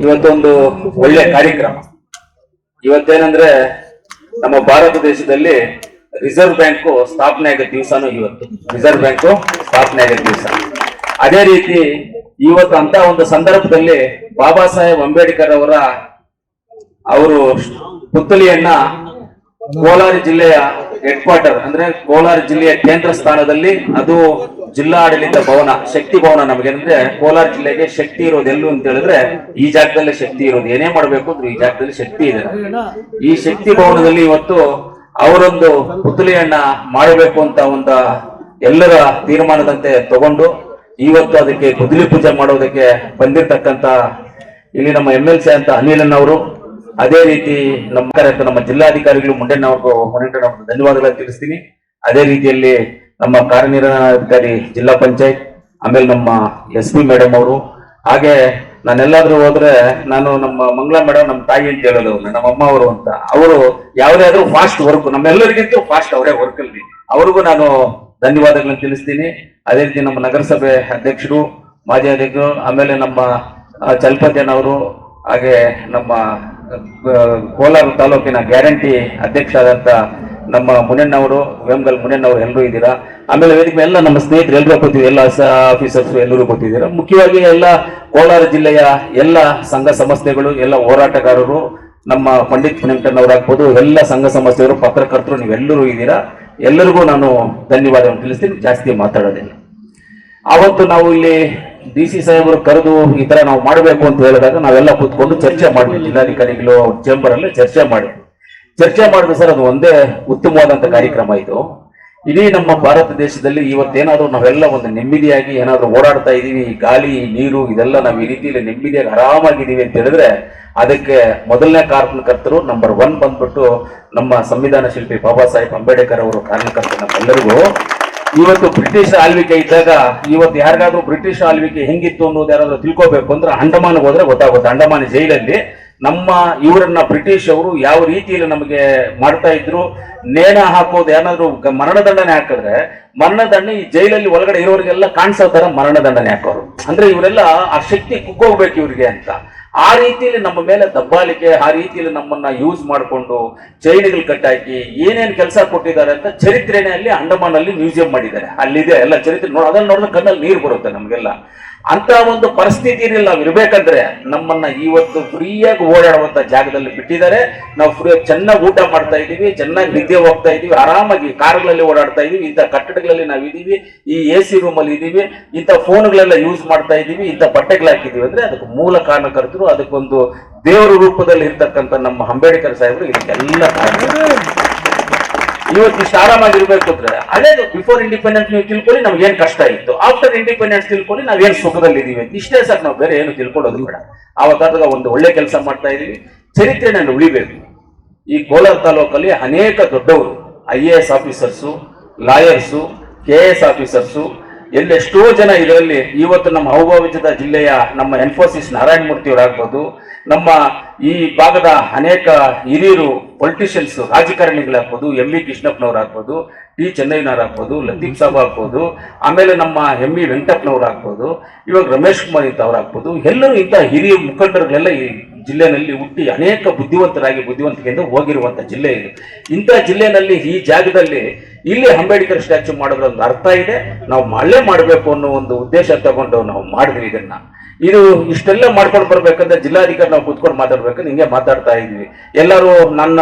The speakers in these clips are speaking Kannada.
ಇವತ್ತೊಂದು ಒಳ್ಳೆ ಕಾರ್ಯಕ್ರಮ. ಇವತ್ತೇನಂದ್ರೆ ನಮ್ಮ ಭಾರತ ದೇಶದಲ್ಲಿ ರಿಸರ್ವ್ ಬ್ಯಾಂಕ್ ಸ್ಥಾಪನೆ ಆಗೋ ದಿವಸನೂ ಇವತ್ತು. ರಿಸರ್ವ್ ಬ್ಯಾಂಕ್ ಸ್ಥಾಪನೆ ಆಗೋ ದಿವಸ. ಅದೇ ರೀತಿ ಇವತ್ತು ಅಂತ ಒಂದು ಸಂದರ್ಭದಲ್ಲಿ ಬಾಬಾ ಸಾಹೇಬ್ ಅಂಬೇಡ್ಕರ್ ಅವರು ಪುತ್ಥಳಿಯನ್ನ ಕೋಲಾರ ಜಿಲ್ಲೆಯ ಹೆಡ್ ಕ್ವಾರ್ಟರ್ ಅಂದ್ರೆ ಕೋಲಾರ ಜಿಲ್ಲೆಯ ಕೇಂದ್ರ ಸ್ಥಾನದಲ್ಲಿ, ಅದು ಜಿಲ್ಲಾಡಳಿತ ಭವನ, ಶಕ್ತಿ ಭವನ. ನಮಗೆ ಅಂದ್ರೆ ಕೋಲಾರ ಜಿಲ್ಲೆಗೆ ಶಕ್ತಿ ಇರೋದು ಎಲ್ಲೂ ಅಂತ ಹೇಳಿದ್ರೆ ಈ ಜಾಗದಲ್ಲೇ ಶಕ್ತಿ ಇರೋದು. ಏನೇ ಮಾಡ್ಬೇಕು ಅಂದ್ರೆ ಈ ಜಾಗದಲ್ಲಿ ಶಕ್ತಿ ಇದೆ. ಈ ಶಕ್ತಿ ಭವನದಲ್ಲಿ ಇವತ್ತು ಅವರೊಂದು ಪುತ್ಥಳಿಯನ್ನ ಮಾಡಬೇಕು ಅಂತ ಒಂದು ಎಲ್ಲರ ತೀರ್ಮಾನದಂತೆ ತಗೊಂಡು ಇವತ್ತು ಅದಕ್ಕೆ ಪುತ್ಥಳಿ ಪೂಜೆ ಮಾಡೋದಕ್ಕೆ ಬಂದಿರತಕ್ಕಂತ ಇಲ್ಲಿ ನಮ್ಮ MLC ಅಂತ ಅನಿಲನ್, ಅದೇ ರೀತಿ ನಮ್ಮ ಜಿಲ್ಲಾಧಿಕಾರಿಗಳು ಮುಂಡೆನವ್ರಿಗೂ ಧನ್ಯವಾದಗಳನ್ನು ತಿಳಿಸ್ತೀನಿ. ಅದೇ ರೀತಿಯಲ್ಲಿ ನಮ್ಮ ಕಾರ್ಯನಿರ್ವಹಣಾಧಿಕಾರಿ ಜಿಲ್ಲಾ ಪಂಚಾಯತ್, ಆಮೇಲೆ ನಮ್ಮ SP ಮೇಡಮ್ ಅವರು, ಹಾಗೆ ನಾನೆಲ್ಲಾದ್ರೂ ಹೋದ್ರೆ ನಾನು ನಮ್ಮ ಮಂಗಳಾ ಮೇಡಮ್ ನಮ್ಮ ತಾಯಿ ಅಂತ ಹೇಳೋದು, ನಮ್ಮ ಅಮ್ಮ ಅವರು ಅಂತ. ಅವರು ಯಾವುದೇ ಆದ್ರೂ ಫಾಸ್ಟ್ ವರ್ಕ್, ನಮ್ಮೆಲ್ಲರಿಗಿಂತ ಫಾಸ್ಟ್ ಅವರೇ ವರ್ಕ್ ಅಲ್ಲಿ, ಅವ್ರಿಗೂ ನಾನು ಧನ್ಯವಾದಗಳನ್ನು ತಿಳಿಸ್ತೀನಿ. ಅದೇ ರೀತಿ ನಮ್ಮ ನಗರಸಭೆ ಅಧ್ಯಕ್ಷರು, ಮಾಜಿ ಅಧ್ಯಕ್ಷರು, ಆಮೇಲೆ ನಮ್ಮ ಚಲಪತಿಯನವರು, ಹಾಗೆ ನಮ್ಮ ಕೋಲಾರ ತಾಲೂಕಿನ ಗ್ಯಾರಂಟಿ ಅಧ್ಯಕ್ಷ ಆದಂತ ನಮ್ಮ ಮುನಿಯಣ್ಣವರು, ವೇಮಗಲ್ ಮುನಿಯಣ್ಣವರು ಎಲ್ಲರೂ ಇದ್ದೀರಾ. ಆಮೇಲೆ ವೇದಿಕೆ ಎಲ್ಲ ನಮ್ಮ ಸ್ನೇಹಿತರು ಎಲ್ಲರೂ ಗೊತ್ತಿದ್ದೀವಿ, ಎಲ್ಲ ಆಫೀಸರ್ಸ್ ಎಲ್ಲರೂ ಗೊತ್ತಿದ್ದೀರಾ. ಮುಖ್ಯವಾಗಿ ಎಲ್ಲ ಕೋಲಾರ ಜಿಲ್ಲೆಯ ಎಲ್ಲ ಸಂಘ ಸಂಸ್ಥೆಗಳು, ಎಲ್ಲ ಹೋರಾಟಗಾರರು, ನಮ್ಮ ಪಂಡಿತ್ ಪುಣ್ಯಂಟನವರಾಗ್ಬೋದು, ಎಲ್ಲ ಸಂಘ ಸಂಸ್ಥೆಯವರು, ಪತ್ರಕರ್ತರು, ನೀವೆಲ್ಲರೂ ಇದ್ದೀರಾ. ಎಲ್ಲರಿಗೂ ನಾನು ಧನ್ಯವಾದವನ್ನು ತಿಳಿಸ್ತೀನಿ. ಜಾಸ್ತಿ ಮಾತಾಡೋದಿಲ್ಲ. ಆವತ್ತು ನಾವು ಇಲ್ಲಿ DC ಸಾಹೇಬರು ಕರೆದು ಈ ತರ ನಾವು ಮಾಡಬೇಕು ಅಂತ ಹೇಳಿದಾಗ ನಾವೆಲ್ಲ ಕೂತ್ಕೊಂಡು ಚರ್ಚೆ ಮಾಡಿದ್ವಿ. ಜಿಲ್ಲಾಧಿಕಾರಿಗಳು ಚೇಂಬರ್ ಅಲ್ಲಿ ಚರ್ಚೆ ಮಾಡಿದ್ವಿ ಸರ್. ಅದು ಒಂದೇ ಉತ್ತಮವಾದಂತ ಕಾರ್ಯಕ್ರಮ ಇದು. ಇಡೀ ನಮ್ಮ ಭಾರತ ದೇಶದಲ್ಲಿ ಇವತ್ತೇನಾದ್ರೂ ನಾವೆಲ್ಲ ಒಂದು ನೆಮ್ಮದಿಯಾಗಿ ಏನಾದ್ರೂ ಓಡಾಡ್ತಾ ಇದೀವಿ, ಗಾಳಿ ನೀರು ಇದೆಲ್ಲ ನಾವು ಈ ರೀತಿಯಲ್ಲಿ ನೆಮ್ಮದಿಯಾಗಿ ಆರಾಮಾಗಿದ್ದೀವಿ ಅಂತ ಹೇಳಿದ್ರೆ ಅದಕ್ಕೆ ಮೊದಲನೇ ಕಾರಣಕರ್ತರು ನಂಬರ್ 1 ಬಂದ್ಬಿಟ್ಟು ನಮ್ಮ ಸಂವಿಧಾನ ಶಿಲ್ಪಿ ಬಾಬಾ ಸಾಹೇಬ್ ಅಂಬೇಡ್ಕರ್ ಅವರು ಕಾರಣಕರ್ತರು. ನಮ್ಮೆಲ್ಲರಿಗೂ ಇವತ್ತು ಬ್ರಿಟಿಷ್ ಆಳ್ವಿಕೆ ಇದ್ದಾಗ, ಇವತ್ತು ಯಾರಿಗಾದ್ರೂ ಬ್ರಿಟಿಷ್ ಆಳ್ವಿಕೆ ಹೆಂಗಿತ್ತು ಅನ್ನೋದು ಯಾರಾದ್ರೂ ತಿಳ್ಕೋಬೇಕು ಅಂದ್ರೆ ಅಂಡಮಾನ್ಗೆ ಹೋದ್ರೆ ಗೊತ್ತಾಗುತ್ತೆ. ಅಂಡಮಾನ್ ಜೈಲಲ್ಲಿ ನಮ್ಮ ಇವರನ್ನ ಬ್ರಿಟಿಷ್ ಅವರು ಯಾವ ರೀತಿಯಲ್ಲಿ ನಮಗೆ ಮಾಡ್ತಾ ಇದ್ರು. ನೇಣ ಹಾಕೋದು, ಏನಾದ್ರು ಮರಣದಂಡನೆ ಹಾಕಿದ್ರೆ ಮರಣದಂಡನೆ ಈ ಜೈಲಲ್ಲಿ ಒಳಗಡೆ ಇರೋರಿಗೆಲ್ಲ ಕಾಣಿಸೋ ತರ ಮರಣದಂಡನೆ ಹಾಕೋರು. ಅಂದ್ರೆ ಇವರೆಲ್ಲ ಆ ಶಕ್ತಿ ಕುಗ್ಗೋಗ್ಬೇಕು ಇವ್ರಿಗೆ ಅಂತ. ಆ ರೀತಿಯಲ್ಲಿ ನಮ್ಮ ಮೇಲೆ ದಬ್ಬಾಳಿಕೆ, ಆ ರೀತಿಯಲ್ಲಿ ನಮ್ಮನ್ನ ಯೂಸ್ ಮಾಡಿಕೊಂಡು ಚೈನ್ಗಳು ಕಟ್ಟಾಕಿ ಏನೇನು ಕೆಲಸ ಕೊಟ್ಟಿದ್ದಾರೆ ಅಂತ ಚರಿತ್ರೆನೇ ಅಲ್ಲಿ ಅಂಡಮಾನ್ ಅಲ್ಲಿ ಮ್ಯೂಸಿಯಂ ಮಾಡಿದ್ದಾರೆ. ಅಲ್ಲಿದೆ ಎಲ್ಲ ಚರಿತ್ರೆ. ಅದನ್ನ ನೋಡಿದ್ರೆ ಕಣ್ಣಲ್ಲಿ ನೀರು ಬರುತ್ತೆ ನಮ್ಗೆಲ್ಲ. ಅಂತ ಒಂದು ಪರಿಸ್ಥಿತಿಯಲ್ಲಿ ನಾವು ಇರ್ಬೇಕಂದ್ರೆ ನಮ್ಮನ್ನ ಇವತ್ತು ಫ್ರೀಯಾಗಿ ಓಡಾಡುವಂತ ಜಾಗದಲ್ಲಿ ಬಿಟ್ಟಿದ್ದಾರೆ. ನಾವು ಫ್ರೀಯಾಗಿ ಚೆನ್ನಾಗಿ ಊಟ ಮಾಡ್ತಾ ಇದೀವಿ, ಚೆನ್ನಾಗಿ ನಿದ್ದೆ ಹೋಗ್ತಾ ಇದೀವಿ, ಆರಾಮಾಗಿ ಕಾರುಗಳಲ್ಲಿ ಓಡಾಡ್ತಾ ಇದೀವಿ, ಇಂಥ ಕಟ್ಟಡಗಳಲ್ಲಿ ನಾವು ಇದೀವಿ, ಈ AC ರೂಮ್ ಅಲ್ಲಿ ಇದೀವಿ, ಇಂಥ ಫೋನ್ಗಳೆಲ್ಲ ಯೂಸ್ ಮಾಡ್ತಾ ಇದೀವಿ, ಇಂಥ ಬಟ್ಟೆಗಳು ಹಾಕಿದೀವಿ ಅಂದ್ರೆ ಅದಕ್ಕೆ ಮೂಲ ಕಾರಣಕರ್ತರು, ಅದಕ್ಕೊಂದು ದೇವರ ರೂಪದಲ್ಲಿ ಇರ್ತಕ್ಕಂಥ ನಮ್ಮ ಅಂಬೇಡ್ಕರ್ ಸಾಹೇಬರು ಇದಕ್ಕೆಲ್ಲ ಇವತ್ತು ಇಷ್ಟು ಆರಾಮಾಗಿರ್ಬೇಕು ಅಂದ್ರೆ ಅದೇ ಬಿಫೋರ್ ಇಂಡಿಪೆಂಡೆನ್ಸ್ ನೀವು ತಿಳ್ಕೊಳ್ಳಿ ನಮ್ಗೆ ಏನ್ ಕಷ್ಟ ಇತ್ತು, ಆಫ್ಟರ್ ಇಂಡಿಪೆಂಡೆನ್ಸ್ ತಿಳ್ಕೊಳ್ಳಿ ನಾವೇನ್ ಸುಖದಲ್ಲಿ ಇದೀವಿ. ಇಷ್ಟೇ ಸಾಕು, ನಾವು ಬೇರೆ ಏನು ತಿಳ್ಕೊಳ್ಳೋದು ಬೇಡ. ಆವಾಗ ಒಂದು ಒಳ್ಳೆ ಕೆಲಸ ಮಾಡ್ತಾ ಇದೀವಿ. ಚರಿತ್ರೆಯನ್ನು ಉಳಿಬೇಕು. ಈ ಕೋಲಾರ ತಾಲೂಕಲ್ಲಿ ಅನೇಕ ದೊಡ್ಡವರು IAS officers, lawyers, KS officers, ಎಲ್ಲೆಷ್ಟೋ ಜನ ಇದರಲ್ಲಿ ಇವತ್ತು ನಮ್ಮ ಅವಿಭಜಿತ ಜಿಲ್ಲೆಯ ನಮ್ಮ ಎನ್ಫೋಸಿಸ್ ನಾರಾಯಣ ಮೂರ್ತಿಯವರಾಗ್ಬೋದು, ನಮ್ಮ ಈ ಭಾಗದ ಅನೇಕ ಹಿರಿಯರು ಪೊಲಿಟಿಷಿಯನ್ಸ್ ರಾಜಕಾರಣಿಗಳಾಗ್ಬೋದು, MV ಕೃಷ್ಣಪ್ಪನವರಾಗ್ಬೋದು, T ಚೆನ್ನಯ್ಯನವರಾಗ್ಬೋದು, ಲತೀಫ್ ಸಾಬ್ ಆಗ್ಬೋದು, ಆಮೇಲೆ ನಮ್ಮ MV ವೆಂಕಟಪ್ಪನವರಾಗ್ಬೋದು, ಇವಾಗ ರಮೇಶ್ ಕುಮಾರ್ ಇಂಥವ್ರಾಗ್ಬೋದು, ಎಲ್ಲರೂ ಇಂಥ ಹಿರಿಯ ಮುಖಂಡರುಗಳೆಲ್ಲ ಈ ಜಿಲ್ಲೆನಲ್ಲಿ ಹುಟ್ಟಿ ಅನೇಕ ಬುದ್ಧಿವಂತಿಕೆಯಿಂದ ಹೋಗಿರುವಂತ ಜಿಲ್ಲೆ ಇದು. ಇಂಥ ಜಿಲ್ಲೆನಲ್ಲಿ ಈ ಜಾಗದಲ್ಲಿ ಇಲ್ಲಿ ಅಂಬೇಡ್ಕರ್ ಸ್ಟ್ಯಾಚ್ಯೂ ಮಾಡೋದ್ರ ಒಂದು ಅರ್ಥ ಇದೆ. ನಾವು ಮಾಡಬೇಕು ಅನ್ನೋ ಒಂದು ಉದ್ದೇಶ ತಗೊಂಡು ನಾವು ಮಾಡಿದ್ವಿ ಇದನ್ನ. ಇದು ಇಷ್ಟೆಲ್ಲ ಮಾಡ್ಕೊಂಡು ಬರ್ಬೇಕಂದ್ರೆ ಜಿಲ್ಲಾಧಿಕಾರಿ ನಾವು ಕೂತ್ಕೊಂಡು ಮಾತಾಡ್ಬೇಕಂದ್ರೆ ಹಿಂಗೆ ಮಾತಾಡ್ತಾ ಇದ್ವಿ. ಎಲ್ಲರೂ ನನ್ನ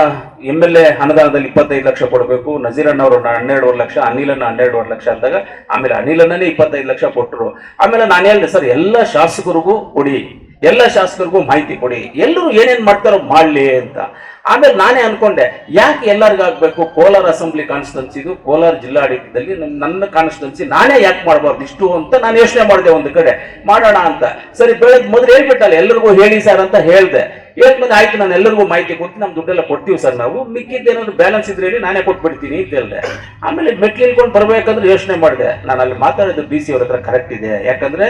MLA ಅನುದಾನದಲ್ಲಿ 25 ಲಕ್ಷ ಕೊಡಬೇಕು, ನಜೀರಣ್ಣವರು 12 ಲಕ್ಷ, ಅನಿಲನ್ನ 12 ಲಕ್ಷ ಅಂದಾಗ ಆಮೇಲೆ ಅನಿಲನ್ನೇ 25 ಲಕ್ಷ ಕೊಟ್ಟರು. ಆಮೇಲೆ ನಾನು ಹೇಳಿದೆ ಸರ್ ಎಲ್ಲ ಶಾಸಕರಿಗೂ ಕೊಡಿ, ಎಲ್ಲ ಶಾಸಕರಿಗೂ ಮಾಹಿತಿ ಕೊಡಿ, ಎಲ್ಲರೂ ಏನೇನ್ ಮಾಡ್ತಾರೋ ಮಾಡ್ಲಿ ಅಂತ. ಆಮೇಲೆ ನಾನೇ ಅನ್ಕೊಂಡೆ ಯಾಕೆ ಎಲ್ಲರಿಗಾಗಬೇಕು, ಕೋಲಾರ ಅಸೆಂಬ್ಲಿ ಕಾನ್ಸ್ಟಿಟ್ಯೂನ್ಸಿದು ಕೋಲಾರ ಜಿಲ್ಲಾಡಳಿತದಲ್ಲಿ ನನ್ನ ಕಾನ್ಸ್ಟಿಟ್ಯೂನ್ಸಿ ನಾನೇ ಯಾಕೆ ಮಾಡಬಾರ್ದು ಇಷ್ಟು ಅಂತ ನಾನು ಯೋಚನೆ ಮಾಡಿದೆ. ಒಂದು ಕಡೆ ಮಾಡೋಣ ಅಂತ. ಸರಿ, ಬೆಳಗ್ಗೆ ಮೊದಲು ಹೇಳ್ಬಿಟ್ಟಲ್ಲ ಎಲ್ಲರಿಗೂ ಹೇಳಿ ಸರ್ ಅಂತ ಹೇಳ್ದೆ. ಹೇಳ್ಮೇಲೆ ಆಯ್ತು, ನಾನು ಎಲ್ಲರಿಗೂ ಮಾಹಿತಿ ಕೊಟ್ಟು ನಮ್ಮ ದುಡ್ಡೆಲ್ಲ ಕೊಡ್ತೀವಿ ಸರ್, ನಾವು ಮಿಕ್ಕಿದ್ದೇನಾದ್ರು ಬ್ಯಾಲೆನ್ಸ್ ಇದ್ರೆ ಹೇಳಿ ನಾನೇ ಕೊಟ್ಬಿಡ್ತೀನಿ ಅಂತ ಹೇಳ್ದೆ. ಆಮೇಲೆ ಮೆಟ್ಲು ಇಳ್ಕೊಂಡು ಬರ್ಬೇಕಂದ್ರೆ ಯೋಚನೆ ಮಾಡಿದೆ. ನಾನು ಅಲ್ಲಿ ಮಾತಾಡಿದ್ದು DC ಅವ್ರ ಹತ್ರ ಕರೆಕ್ಟ್ ಇದೆ. ಯಾಕಂದ್ರೆ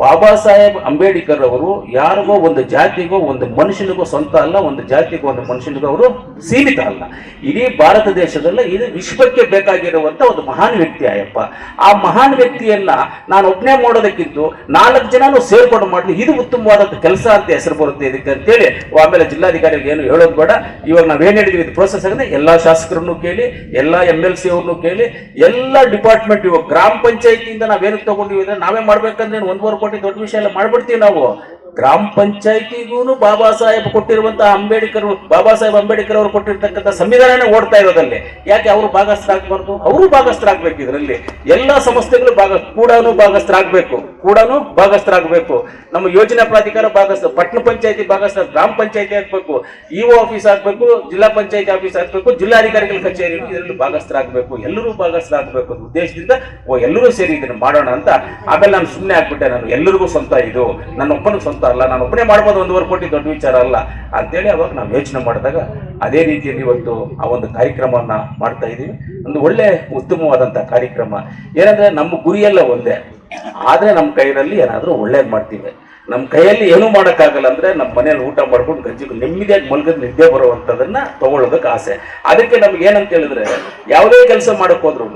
ಬಾಬಾ ಸಾಹೇಬ್ ಅಂಬೇಡ್ಕರ್ ಅವರು ಯಾರಿಗೋ ಒಂದು ಜಾತಿಗೋ ಒಂದು ಮನುಷ್ಯನಿಗೋ ಸ್ವಂತ ಅಲ್ಲ, ಒಂದು ಜಾತಿಗೋ ಒಂದು ಮನುಷ್ಯನಿಗೋ ಅವರು ಸೀಮಿತ ಅಲ್ಲ. ಇಡೀ ಭಾರತ ದೇಶದಲ್ಲ, ಇದು ವಿಶ್ವಕ್ಕೆ ಬೇಕಾಗಿರುವಂತ ಒಂದು ಮಹಾನ್ ವ್ಯಕ್ತಿ ಅಯ್ಯಪ್ಪ. ಆ ಮಹಾನ್ ವ್ಯಕ್ತಿಯನ್ನ ನಾನು ಒಬ್ಬನೇ ಮಾಡೋದಕ್ಕಿಂತ 4 ಜನನು ಸೇರ್ಕೊಂಡು ಮಾಡಲಿ, ಇದು ಉತ್ತಮವಾದಂತ ಕೆಲಸ ಅಂತ ಹೆಸರು ಬರುತ್ತೆ ಇದಕ್ಕೆ ಅಂತೇಳಿ. ಆಮೇಲೆ ಜಿಲ್ಲಾಧಿಕಾರಿಗೆ ಏನು ಹೇಳೋದು ಬೇಡ, ಇವಾಗ ನಾವೇನ್ ಹೇಳಿದ್ವಿ ಇದು ಪ್ರೋಸೆಸ್ ಆಗಿದೆ. ಎಲ್ಲಾ ಶಾಸಕರನ್ನು ಕೇಳಿ, ಎಲ್ಲಾ MLC ಅವ್ರನ್ನು ಕೇಳಿ, ಎಲ್ಲಾ ಡಿಪಾರ್ಟ್ಮೆಂಟ್, ಇವಾಗ ಗ್ರಾಮ ಪಂಚಾಯತಿಯಿಂದ ನಾವೇನಕ್ಕೆ ತಗೊಂಡಿವಿ ಅಂದ್ರೆ ನಾವೇ ಮಾಡ್ಬೇಕಂದ್ರೆ 1.25 ಕೋಟಿ ದೊಡ್ಡ ವಿಷಯ ಎಲ್ಲ ಮಾಡ್ಬಿಡ್ತೀವಿ ನಾವು. ಗ್ರಾಮ ಪಂಚಾಯತಿಗೂ ಬಾಬಾ ಸಾಹೇಬ್ ಕೊಟ್ಟಿರುವಂತಹ ಬಾಬಾ ಸಾಹೇಬ್ ಅಂಬೇಡ್ಕರ್ ಅವರು ಕೊಟ್ಟಿರ್ತಕ್ಕಂಥ ಸಂವಿಧಾನನೇ ಓಡ್ತಾ ಇರೋದಲ್ಲಿ. ಯಾಕೆ ಅವರು ಭಾಗಸ್ಥರಾಗಬಾರ್ದು? ಅವರು ಭಾಗಸ್ಥರಾಗಬೇಕು. ಇದರಲ್ಲಿ ಎಲ್ಲಾ ಸಂಸ್ಥೆಗಳು ಭಾಗಸ್ಥರಾಗಬೇಕು. ನಮ್ಮ ಯೋಜನಾ ಪ್ರಾಧಿಕಾರ ಪಟ್ಟಣ ಪಂಚಾಯತಿ ಭಾಗಸ್ಥ, ಗ್ರಾಮ ಪಂಚಾಯತಿ ಆಗ್ಬೇಕು, EO ಆಫೀಸ್ ಆಗ್ಬೇಕು, ಜಿಲ್ಲಾ ಪಂಚಾಯತಿ ಆಫೀಸ್ ಆಗ್ಬೇಕು, ಜಿಲ್ಲಾಧಿಕಾರಿಗಳ ಕಚೇರಿ ಇದರಲ್ಲಿ ಭಾಗಸ್ಥರಾಗಬೇಕು. ಎಲ್ಲರೂ ಭಾಗಸ್ಥರಾಗಬೇಕು ಉದ್ದೇಶದಿಂದ ಎಲ್ಲರೂ ಸೇರಿ ಇದನ್ನು ಮಾಡೋಣ ಅಂತ. ಆಮೇಲೆ ನಾನು ಸುಮ್ಮನೆ ಆಗ್ಬಿಟ್ಟೆ, ನಾನು ಎಲ್ಲರಿಗೂ ಸ್ವಂತ, ಇದು ನನ್ನ ಒಬ್ಬನಿಗೆ ಸ್ವಂತ ಅಲ್ಲ, ನಾನು ಒಬ್ಬನೇ ಮಾಡ್ಬೋದು, 1.25 ಕೋಟಿ ದೊಡ್ಡ ವಿಚಾರ ಅಲ್ಲ ಅಂತೇಳಿ ಅವಾಗ ನಾವು ಯೋಚನೆ ಮಾಡಿದಾಗ ಅದೇ ರೀತಿಯಲ್ಲಿ ಇವತ್ತು ಆ ಒಂದು ಕಾರ್ಯಕ್ರಮವನ್ನ ಮಾಡ್ತಾ ಇದ್ದೀವಿ. ಒಂದು ಒಳ್ಳೆ ಉತ್ತಮವಾದಂತ ಕಾರ್ಯಕ್ರಮ. ಏನಂದ್ರೆ ನಮ್ಮ ಗುರಿಯೆಲ್ಲ ಒಂದೇ, ಆದ್ರೆ ನಮ್ಮ ಕೈಯಲ್ಲಿ ಏನಾದ್ರೂ ಒಳ್ಳೇದ್ ಮಾಡ್ತೀವಿ. ನಮ್ಮ ಕೈಯಲ್ಲಿ ಏನೂ ಮಾಡೋಕ್ಕಾಗಲ್ಲ ಅಂದ್ರೆ ನಮ್ಮ ಮನೇಲಿ ಊಟ ಮಾಡ್ಕೊಂಡು ಗಂಜಿ ನೆಮ್ಮದಿಯಾಗಿ ಮಲ್ಗದ್ ನಿದ್ದೆ ಬರುವಂತದನ್ನ ತಗೊಳ್ಳೋದಕ್ಕೆ ಆಸೆ. ಅದಕ್ಕೆ ನಮ್ಗೆ ಏನಂತ ಹೇಳಿದ್ರೆ ಯಾವುದೇ ಕೆಲಸ ಮಾಡಕ್ ಹೋದ್ರು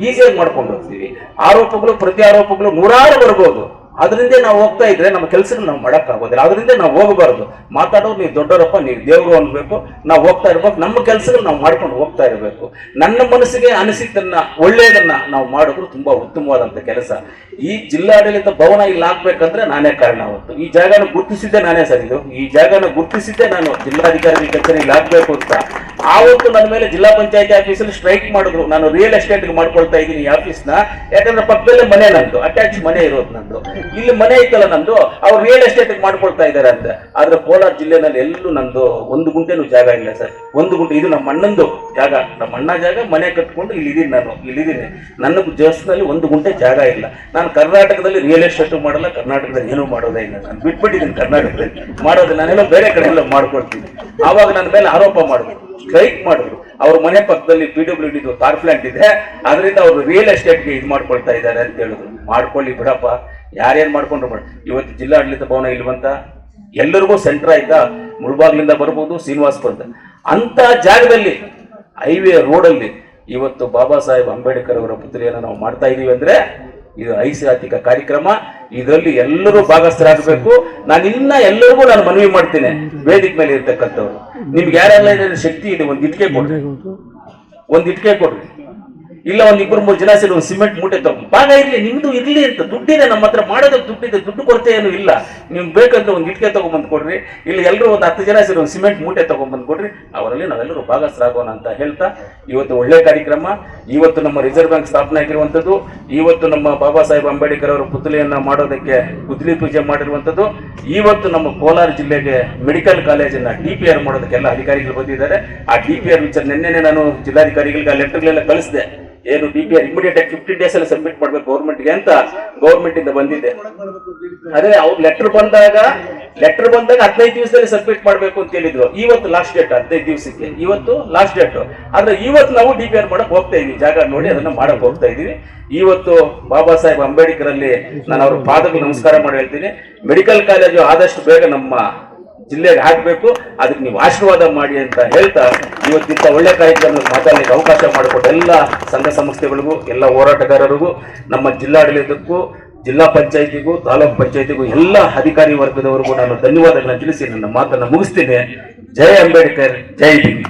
ಈಸಿಯಾಗಿ ಮಾಡ್ಕೊಂಡು ಹೋಗ್ತೀವಿ. ಆರೋಪಗಳು ಪ್ರತಿ ಆರೋಪಗಳು 100 ಬರ್ಬೋದು, ಅದರಿಂದ ನಾವು ಹೋಗ್ತಾ ಇದ್ರೆ ನಮ್ಮ ಕೆಲಸಗಳು ನಾವು ಮಾಡೋಕ್ಕಾಗೋದಿಲ್ಲ. ಅದರಿಂದ ನಾವು ಹೋಗಬಾರ್ದು. ಮಾತಾಡೋರು ನೀವು ದೊಡ್ಡವರಪ್ಪ, ನೀವು ದೇವರು ಅನ್ಬೇಕು, ನಾವು ಹೋಗ್ತಾ ಇರ್ಬೇಕು, ನಮ್ಮ ಕೆಲಸಗಳು ನಾವು ಮಾಡ್ಕೊಂಡು ಹೋಗ್ತಾ ಇರಬೇಕು. ನನ್ನ ಮನಸ್ಸಿಗೆ ಅನಿಸಿದ್ದನ್ನ ಒಳ್ಳೆಯದನ್ನ ನಾವು ಮಾಡಿದ್ರು ತುಂಬಾ ಉತ್ತಮವಾದಂತ ಕೆಲಸ. ಈ ಜಿಲ್ಲಾಡಳಿತ ಭವನ ಇಲ್ಲಿ ಹಾಕ್ಬೇಕಂದ್ರೆ ನಾನೇ ಕಾರಣ. ಅವತ್ತು ಈ ಜಾಗನ ಗುರುತಿಸಿದ್ದೆ ನಾನೇ ಸರ್, ಇದು ಈ ಜಾಗನ ಗುರುತಿಸಿದ್ದೆ ನಾನು ಜಿಲ್ಲಾಧಿಕಾರಿ ಕಚೇರಿ ಇಲ್ಲಿ ಹಾಕ್ಬೇಕು ಅಂತ. ಆವತ್ತು ನನ್ನ ಮೇಲೆ ಜಿಲ್ಲಾ ಪಂಚಾಯತಿ ಆಫೀಸಲ್ಲಿ ಸ್ಟ್ರೈಕ್ ಮಾಡಿದ್ರು. ನಾನು ರಿಯಲ್ ಎಸ್ಟೇಟ್ಗೆ ಮಾಡ್ಕೊಳ್ತಾ ಇದ್ದೀನಿ ಈ ಆಫೀಸ್ನ, ಯಾಕಂದ್ರೆ ಪಕ್ಕದಲ್ಲೇ ಮನೆ ನಂದು, ಅಟ್ಯಾಚ್ ಮನೆ ಇರೋದು ನಂದು. ಇಲ್ಲಿ ಮನೆ ಐತಲ್ಲ ನಂದು, ಅವ್ರು ರಿಯಲ್ ಎಸ್ಟೇಟ್ ಮಾಡ್ಕೊಳ್ತಾ ಇದ್ದಾರೆ ಅಂತ. ಆದ್ರೆ ಕೋಲಾರ ಜಿಲ್ಲೆನಲ್ಲಿ ಎಲ್ಲೂ ನಂದು 1 ಗುಂಟೆನೂ ಜಾಗ ಇಲ್ಲ ಸರ್. 1 ಗುಂಟೆ ಇದು ನಮ್ಮ ಅಣ್ಣಂದು ಜಾಗ, ನಮ್ಮ ಅಣ್ಣ ಜಾಗ, ಮನೆ ಕಟ್ಕೊಂಡು ಇಲ್ಲಿದ್ದೀನಿ. ನಾನು ಇಲ್ಲಿದ್ದೀನಿ, ನನ್ನ ಜಸ್ನಲ್ಲಿ 1 ಗುಂಟೆ ಜಾಗ ಇಲ್ಲ. ನಾನು ಕರ್ನಾಟಕದಲ್ಲಿ ರಿಯಲ್ ಎಸ್ಟೇಟ್ ಮಾಡಲ್ಲ, ಕರ್ನಾಟಕದಲ್ಲಿ ಏನೂ ಮಾಡೋದೇ ಇಲ್ಲ. ನಾನು ಬಿಟ್ಬಿಟ್ಟಿದ್ದೀನಿ ಕರ್ನಾಟಕದಲ್ಲಿ ಮಾಡೋದು, ನಾನೆಲ್ಲ ಬೇರೆ ಕಡೆ ಎಲ್ಲ ಮಾಡ್ಕೊಳ್ತೀನಿ. ಆವಾಗ ನನ್ನ ಮೇಲೆ ಆರೋಪ ಮಾಡಿದ್ರು, ಸ್ಟ್ರೈಕ್ ಮಾಡಿದ್ರು. ಅವ್ರ ಮನೆ ಪಕ್ಕದಲ್ಲಿ PWD ತಾರ್ ಪ್ಲಾಂಟ್ ಇದೆ, ಅದರಿಂದ ಅವರು ರಿಯಲ್ ಎಸ್ಟೇಟ್ಗೆ ಇದು ಮಾಡ್ಕೊಳ್ತಾ ಇದ್ದಾರೆ ಅಂತ ಹೇಳಿದ್ರು. ಮಾಡ್ಕೊಳ್ಳಿ ಬಿಡಪ್ಪ, ಯಾರೇನ್ ಮಾಡ್ಕೊಂಡ್ರು ಮಾಡಿ. ಇವತ್ತು ಜಿಲ್ಲಾಡಳಿತ ಭವನ ಇಲ್ವಂತ, ಎಲ್ಲರಿಗೂ ಸೆಂಟ್ರ್ ಆಯ್ತಾ, ಮುಳಬಾಗ್ಲಿಂದ ಬರ್ಬೋದು, ಶ್ರೀನಿವಾಸಪುರದ ಅಂತ ಜಾಗದಲ್ಲಿ ಹೈವೇ ರೋಡಲ್ಲಿ ಇವತ್ತು ಬಾಬಾ ಸಾಹೇಬ್ ಅಂಬೇಡ್ಕರ್ ಅವರ ಪುತ್ರಿಯನ್ನು ನಾವು ಮಾಡ್ತಾ ಇದೀವಿ ಅಂದ್ರೆ ಇದು ಐತಿಹಾಸಿಕ ಕಾರ್ಯಕ್ರಮ. ಇದರಲ್ಲಿ ಎಲ್ಲರೂ ಭಾಗಸ್ಥರಾಗಬೇಕು. ನಾನು ಎಲ್ಲರಿಗೂ ನಾನು ಮನವಿ ಮಾಡ್ತೇನೆ, ವೇದಿಕೆ ಮೇಲೆ ಇರ್ತಕ್ಕಂಥವ್ರು, ನಿಮ್ಗೆ ಯಾರೆಲ್ಲ ಶಕ್ತಿ ಇದೆ, ಒಂದು ಇಟ್ಕೆ ಕೊಡ್ರಿ, ಇಲ್ಲ 1-2-3 ಜನ ಸೇರಿ ಒಂದು ಸಿಮೆಂಟ್ ಮೂಟೆ ತಗೊಂಡು ಭಾಗ ಇರ್ಲಿ, ನಿಮ್ದು ಇರ್ಲಿ ಅಂತ. ದುಡ್ಡಿದೆ ನಮ್ಮ ಹತ್ರ, ಮಾಡೋದಕ್ಕೆ ದುಡ್ಡಿದೆ, ದುಡ್ಡು ಕೊರತೆ ಏನು ಇಲ್ಲ. ನಿಮ್ಗೆ ಬೇಕಂದ್ರೆ ಒಂದು ಇಟ್ಕೆ ತಗೊಂಡ್ಬಂದು ಕೊಡ್ರಿ, ಇಲ್ಲಿ ಎಲ್ಲರೂ ಒಂದು 10 ಜನ ಸೇರಿ ಒಂದು ಸಿಮೆಂಟ್ ಮೂಟೆ ತಗೊಂಡ್ಬಂದು ಕೊಡ್ರಿ, ಅವರಲ್ಲಿ ನಾವೆಲ್ಲರೂ ಭಾಗಸ್ಥರಾಗೋಣ ಅಂತ ಹೇಳ್ತಾ ಇವತ್ತು ಒಳ್ಳೆ ಕಾರ್ಯಕ್ರಮ. ಇವತ್ತು ನಮ್ಮ ರಿಸರ್ವ್ ಬ್ಯಾಂಕ್ ಸ್ಥಾಪನೆ ಆಗಿರುವಂಥದ್ದು, ಇವತ್ತು ನಮ್ಮ ಬಾಬಾ ಸಾಹೇಬ್ ಅಂಬೇಡ್ಕರ್ ಅವರ ಪುತ್ಲಿಯನ್ನ ಮಾಡೋದಕ್ಕೆ ಗುದ್ದಲಿ ಪೂಜೆ ಮಾಡಿರುವಂಥದ್ದು, ಇವತ್ತು ನಮ್ಮ ಕೋಲಾರ ಜಿಲ್ಲೆಗೆ ಮೆಡಿಕಲ್ ಕಾಲೇಜನ್ನ DPR ಮಾಡೋದಕ್ಕೆಲ್ಲ ಅಧಿಕಾರಿಗಳು ಬಂದಿದ್ದಾರೆ. ಆ DPR ವಿಚಾರ ನಿನ್ನೆ ನಾನು ಜಿಲ್ಲಾಧಿಕಾರಿಗಳಿಗೆ ಆ ಲೆಟರ್ಗಳೆಲ್ಲ ಕಳಿಸಿದೆ. ಏನು DPR ಇಮಿಡಿಯೇಟ್ ಆಗಿ 15 ಡೇಸ್ ಅಲ್ಲಿ ಸಬ್ಮಿಟ್ ಮಾಡ್ಬೇಕು ಗೌರ್ಮೆಂಟ್ಗೆ ಅಂತ ಗೌರ್ಮೆಂಟ್ ಇಂದ ಬಂದಿದೆ. ಅದೇ ಅವ್ರ ಲೆಟರ್ ಬಂದಾಗ 15 ದಿವಸದಲ್ಲಿ ಸಬ್ಮಿಟ್ ಮಾಡ್ಬೇಕು ಅಂತ ಹೇಳಿದ್ರು. ಇವತ್ತು ಲಾಸ್ಟ್ ಡೇಟ್, 15 ದಿವಸಕ್ಕೆ ಇವತ್ತು ಲಾಸ್ಟ್ ಡೇಟ್. ಆದ್ರೆ ಇವತ್ತು ನಾವು DPR ಮಾಡಕ್ ಹೋಗ್ತಾ ಇದೀವಿ, ಜಾಗ ನೋಡಿ ಅದನ್ನ ಮಾಡಕ್ ಹೋಗ್ತಾ ಇದೀವಿ. ಇವತ್ತು ಬಾಬಾ ಸಾಹೇಬ್ ಅಂಬೇಡ್ಕರ್ ಅಲ್ಲಿ ನಾನು ಅವ್ರ ಪಾದಕ್ಕೆ ನಮಸ್ಕಾರ ಮಾಡಿ ಹೇಳ್ತೀನಿ. ಮೆಡಿಕಲ್ ಕಾಲೇಜು ಆದಷ್ಟು ಬೇಗ ನಮ್ಮ ಜಿಲ್ಲೆಗೆ ಹಾಕಬೇಕು, ಅದಕ್ಕೆ ನೀವು ಆಶೀರ್ವಾದ ಮಾಡಿ ಅಂತ ಹೇಳ್ತಾ ಇವತ್ತಿಂತ ಒಳ್ಳೆ ಕಾರ್ಯಕ್ರಮ ಮಾತಾಡಲಿಕ್ಕೆ ಅವಕಾಶ ಮಾಡಿಕೊಟ್ಟು ಎಲ್ಲ ಸಂಘ ಸಂಸ್ಥೆಗಳಿಗೂ, ಎಲ್ಲ ಹೋರಾಟಗಾರರಿಗೂ, ನಮ್ಮ ಜಿಲ್ಲಾಡಳಿತಕ್ಕೂ, ಜಿಲ್ಲಾ ಪಂಚಾಯತಿಗೂ, ತಾಲೂಕ್ ಪಂಚಾಯತಿಗೂ, ಎಲ್ಲ ಅಧಿಕಾರಿ ವರ್ಗದವರೆಗೂ ನಾನು ಧನ್ಯವಾದಗಳನ್ನ ತಿಳಿಸಿ ನನ್ನ ಮಾತನ್ನ ಮುಗಿಸ್ತೇನೆ. ಜೈ ಅಂಬೇಡ್ಕರ್, ಜೈ ಭೀಮ್.